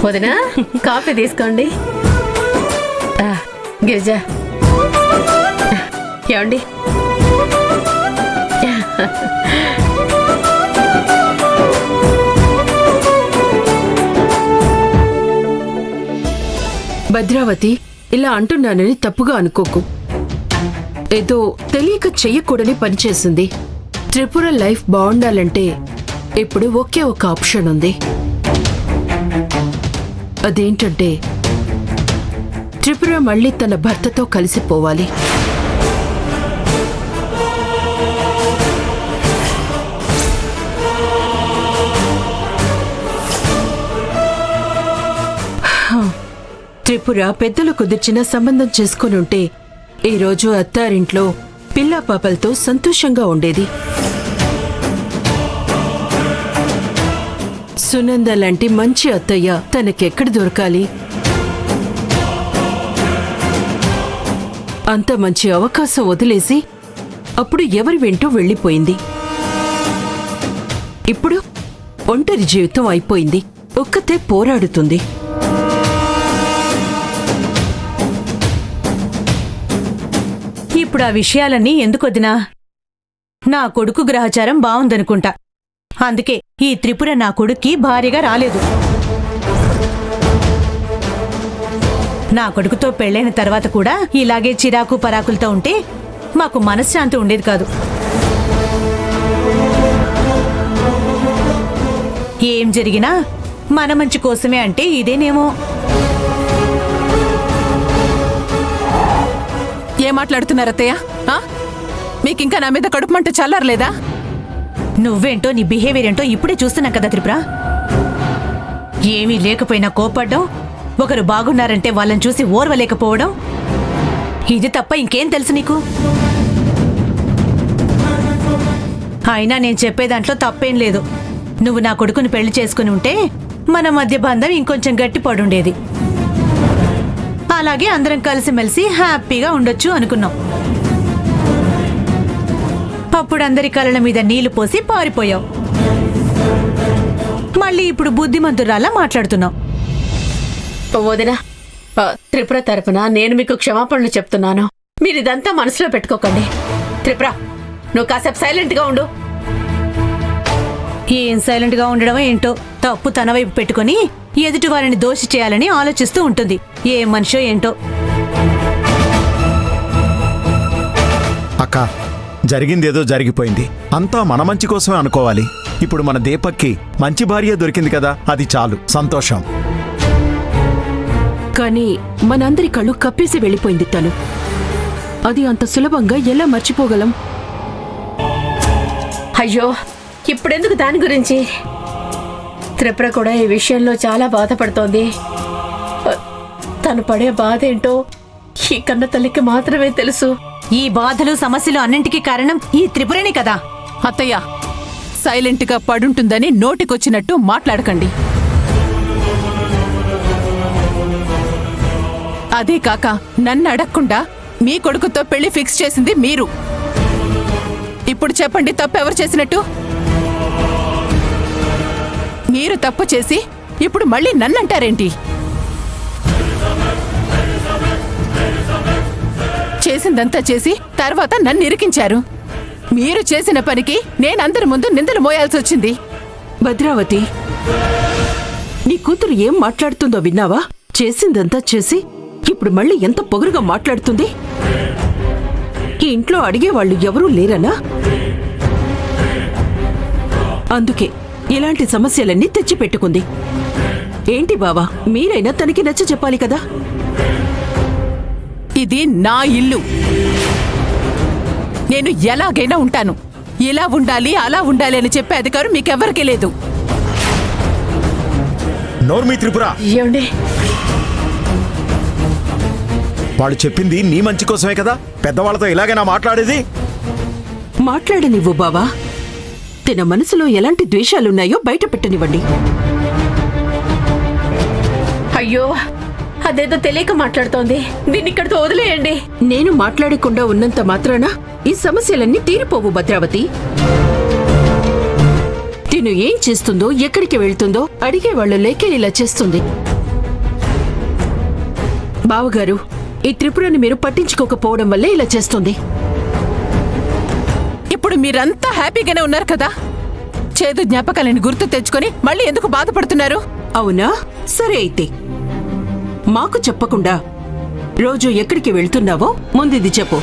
వదినా కాఫీ తీసుకోండి. గిరిజ ఏమండి? భద్రావతి, ఇలా అంటున్నానని తప్పుగా అనుకోకు. ఏదో తెలియక చెయ్యకూడని పనిచేసింది. త్రిపుర లైఫ్ బాగుండాలంటే ఇప్పుడు ఒకే ఒక ఆప్షన్ ఉంది. అదేంటంటే త్రిపుర మళ్ళీ తన భర్తతో కలిసిపోవాలి. త్రిపుర పెద్దలు కుదిర్చిన సంబంధం చేసుకునుంటే ఈరోజు అత్తారింట్లో పిల్లా పాపలతో సంతోషంగా ఉండేది. సునంద లాంటి మంచి అత్తయ్య తనకెక్కడ దొరకాలి? అంత మంచి అవకాశం వదిలేసి అప్పుడు ఎవరి వెంటూ వెళ్ళిపోయింది. ఇప్పుడు ఒంటరి జీవితం అయిపోయింది. ఒక్కతే పోరాడుతుంది. ఇప్పుడు ఆ విషయాలన్నీ ఎందుకొద్దినా? నా కొడుకు గ్రహచారం బావుందనుకుంటా. అందుకే ఈ త్రిపుర నా కొడుక్కి భార్యగా రాలేదు. నా కొడుకుతో పెళ్ళైన తర్వాత కూడా ఇలాగే చిరాకు పరాకులతో ఉంటే మాకు మనశ్శాంతి ఉండేది కాదు. ఏం జరిగినా మన మంచి కోసమే అంటే ఇదేనేమో. ఏం మాట్లాడుతున్నారు అత్తయ్య? మీకింకా నా మీద కడుపు మంట చల్లారలేదా? నువ్వేంటో నీ బిహేవియర్ ఏంటో ఇప్పుడే చూస్తున్నా కదా త్రిపుర. ఏమీ లేకపోయినా కోపడ్డం, ఒకరు బాగున్నారంటే వాళ్ళని చూసి ఓర్వలేకపోవడం, ఇది తప్ప ఇంకేం తెలుసు నీకు? అయినా నేను చెప్పే దాంట్లో తప్పేం లేదు. నువ్వు నా కొడుకుని పెళ్లి చేసుకుని ఉంటే మన మధ్య బంధం ఇంకొంచెం గట్టిపడుండేది. అలాగే అందరం కలిసిమెలిసి హ్యాపీగా ఉండొచ్చు అనుకున్నాం. అప్పుడు అందరి కళ్ళ మీద నీళ్లు పోసి పారిపోయావు. మళ్ళీ ఇప్పుడు బుద్ధిమంతురాలా మాట్లాడుతున్నావు. వదినా, త్రిపుర తరపున నేను మీకు క్షమాపణలు చెప్తున్నాను. మీరు ఇదంతా మనసులో పెట్టుకోకండి. త్రిపుర, నువ్వు కాసేపు సైలెంట్ గా ఉండు. ఏం సైలెంట్ గా ఉండడం ఏంటో, తప్పు తన వైపు పెట్టుకుని ఎదుటి వారిని దోషి చేయాలని ఆలోచిస్తూ ఉంటుంది. ఏ మనిషో ఏంటో. అక్క, జరిగిందేదో జరిగిపోయింది. అంతా మన మంచి కోసమే అనుకోవాలి. ఇప్పుడు మన దీపక్కి మంచి భార్య దొరికింది కదా, అది చాలు, సంతోషం. కానీ మనందరి కళ్ళు కప్పేసి వెళ్ళిపోయింది తను. అది అంత సులభంగా ఎలా మర్చిపోగలం? అయ్యో, ఇప్పుడెందుకు దాని గురించి? త్రిపుర కూడా ఈ విషయంలో చాలా బాధపడుతోంది. తను పడే బాధ ఏంటో ఈ కన్న తల్లికి మాత్రమే తెలుసు. ఈ బాధలు సమస్యలు అన్నింటికీ కారణం ఈ త్రిపురనే కదా. అత్తయ్య, సైలెంట్గా పడుంటుందని నోటికొచ్చినట్టు మాట్లాడకండి. అదే కాక నన్ను అడగకుండా మీ కొడుకుతో పెళ్లి ఫిక్స్ చేసింది మీరు. ఇప్పుడు చెప్పండి, తప్పెవరు చేసినట్టు? మీరు తప్పు చేసి ఇప్పుడు మళ్ళీ నన్నంటారేంటి? చేసిందంతా చేసి తర్వాత నన్ను ఇరికించారు. మీరు చేసిన పనికి నేనందరి ముందు నిందలు మోయాల్సి వచ్చింది. భద్రావతి, నీ కూతురు ఏం మాట్లాడుతుందో విన్నావా? చేసిందంతా చేసి ఇప్పుడు మళ్ళీ ఎంత పొగరుగా మాట్లాడుతుంది. ఈ ఇంట్లో అడిగేవాళ్లు ఎవరూ లేరనా? అందుకే ఇలాంటి సమస్యలన్నీ తెచ్చిపెట్టుకుంది. ఏంటి బావా, మీరైనా తనకి నచ్చ చెప్పాలి కదా. ఇది నా ఇల్లు. నేను ఎలాగైనా ఉంటాను. ఇలా ఉండాలి అలా ఉండాలి అని చెప్పే అధికారం మీకెవ్వరికీ లేదు. నోర్మీ త్రిపుర, ఏమండి? వాళ్ళు చెప్పింది నీ మంచి కోసమే కదా. పెద్దవాళ్లతో ఇలాగైనా మాట్లాడేది? మాట్లాడనివ్వు బావా. తన మనసులో ఎలాంటి ద్వేషాలున్నాయో బయట పెట్టనివ్వండి. అయ్యో, అదేదో తెలియక మాట్లాడుతోంది. దీన్ని ఇక్కడితో వదిలేయండి. నేను మాట్లాడకుండా ఉన్నంత మాత్రాన ఈ సమస్యలన్నీ తీరిపోవు భద్రావతి. తిను ఏం చేస్తుందో, ఎక్కడికి వెళ్తుందో అడిగేవాళ్లు లేకే ఇలా చేస్తుంది. బావగారు, ఈ త్రిపురని మీరు పట్టించుకోకపోవడం వల్లే ఇలా చేస్తుంది. ఇప్పుడు మీరంతా హ్యాపీగానే ఉన్నారు కదా? చేదు జ్ఞాపకాలని గుర్తు తెచ్చుకొని మళ్ళీ ఎందుకు బాధపడుతున్నారు? అవునా? సరే అయితే మాకు చెప్పకుండా రోజు ఎక్కడికి వెళ్తున్నావో ముందిది చెప్పు.